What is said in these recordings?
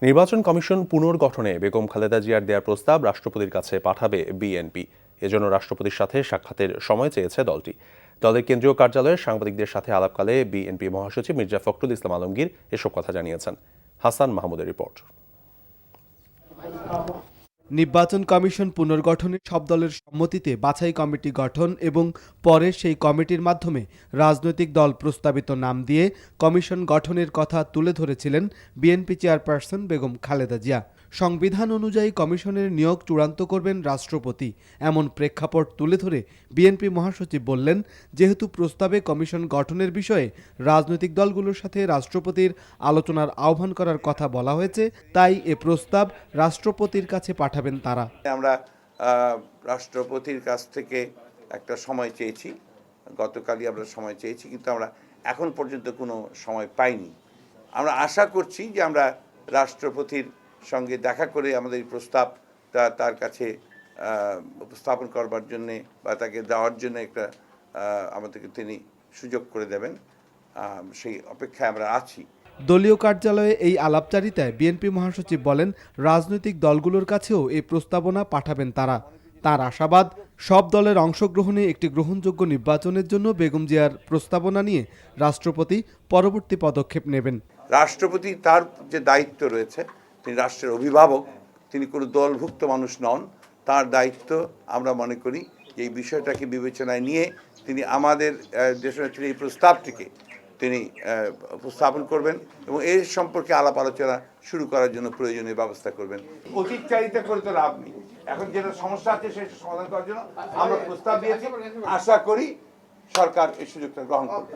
নির্বাচন কমিশন পুনর্গঠনে বেগম খালেদা জিয়ার দেওয়ার প্রস্তাব রাষ্ট্রপতির কাছে পাঠাবে বিএনপি। এজন্য রাষ্ট্রপতির সাথে সাক্ষাতের সময় চেয়েছে দলটি। দলের কেন্দ্রীয় কার্যালয়ে সাংবাদিকদের সাথে আলাপকালে বিএনপি মহাসচিব মির্জা ফখরুল ইসলাম আলমগীর এসব কথা জানিয়েছেন। হাসান মাহমুদের রিপোর্ট। নির্বাচন কমিশন পুনর্গঠনে সব দলের সম্মতিতে বাছাই কমিটি গঠন এবং পরে সেই কমিটির মাধ্যমে রাজনৈতিক দল প্রস্তাবিত নাম দিয়ে কমিশন গঠনের কথা তুলে ধরেছিলেন বিএনপি চেয়ারপারসন বেগম খালেদা জিয়া। সংবিধান অনুযায়ী কমিশনের নিয়োগ চূড়ান্ত করবেন রাষ্ট্রপতি। এমন প্রেক্ষাপট তুলে ধরে বিএনপি মহাসচিব বললেন, যেহেতু প্রস্তাবে কমিশন গঠনের বিষয়ে রাজনৈতিক দলগুলোর সাথে রাষ্ট্রপতির আলোচনার আহ্বান করার কথা বলা হয়েছে, তাই এ প্রস্তাব রাষ্ট্রপতির কাছে পাঠাবেন তারা। আমরা রাষ্ট্রপতির কাছ থেকে একটা সময় চেয়েছি, গতকালই আমরা সময় চেয়েছি, কিন্তু আমরা এখন পর্যন্ত কোনো সময় পাইনি। আমরা আশা করছি যে আমরা রাষ্ট্রপতির সঙ্গে দেখা করে আমাদের এই প্রস্তাবটা তার কাছে উপস্থাপন করবার জন্যে বা তাকে দেওয়ার জন্য একটা আমাদেরকে তিনি সুযোগ করে দেবেন, সেই অপেক্ষায় আমরা আছি। দলীয় কার্যালয়ে এই আলাপচারিতায় বিএনপি মহাসচিব বলেন, রাজনৈতিক দলগুলোর কাছেও এই প্রস্তাবনা পাঠাবেন তারা। তার আশাবাদ, সব দলের অংশগ্রহণে একটি গ্রহণযোগ্য নির্বাচনের জন্য বেগম জিয়ার প্রস্তাবনা নিয়ে রাষ্ট্রপতি পরবর্তী পদক্ষেপ নেবেন। রাষ্ট্রপতি তার যে দায়িত্ব রয়েছে, তিনি রাষ্ট্রের অভিভাবক, তিনি কোনো দলভুক্ত মানুষ নন। তার দায়িত্ব আমরা মনে করি যে এই বিষয়টাকে বিবেচনায় নিয়ে তিনি আমাদের দেশনেত্রীর এই প্রস্তাবটিকে তিনি উপস্থাপন করবেন এবং এর সম্পর্কে আলাপ আলোচনা শুরু করার জন্য প্রয়োজনীয় ব্যবস্থা করবেন। অতিচারিতা করে তো লাভ নেই। এখন যেটা সমস্যা আছে সেটা সমাধান করার জন্য আমরা প্রস্তাব দিয়েছি, আশা করি সরকার এই সুযোগটা গ্রহণ করবে।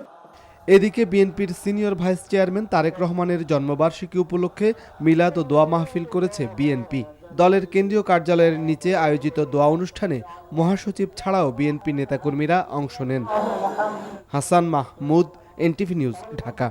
এদিকে বিএনপির সিনিয়র ভাইস চেয়ারম্যান তারেক রহমানের জন্মবার্ষিকী উপলক্ষে মিলাদ ও দোয়া মাহফিল করেছে বিএনপি। দলের কেন্দ্রীয় কার্যালয়ের নিচে আয়োজিত দোয়া অনুষ্ঠানে মহাসচিব ছাড়াও বিএনপি নেতাকর্মীরা অংশ নেন। Hasan Mahmud, NTV news, Dhaka.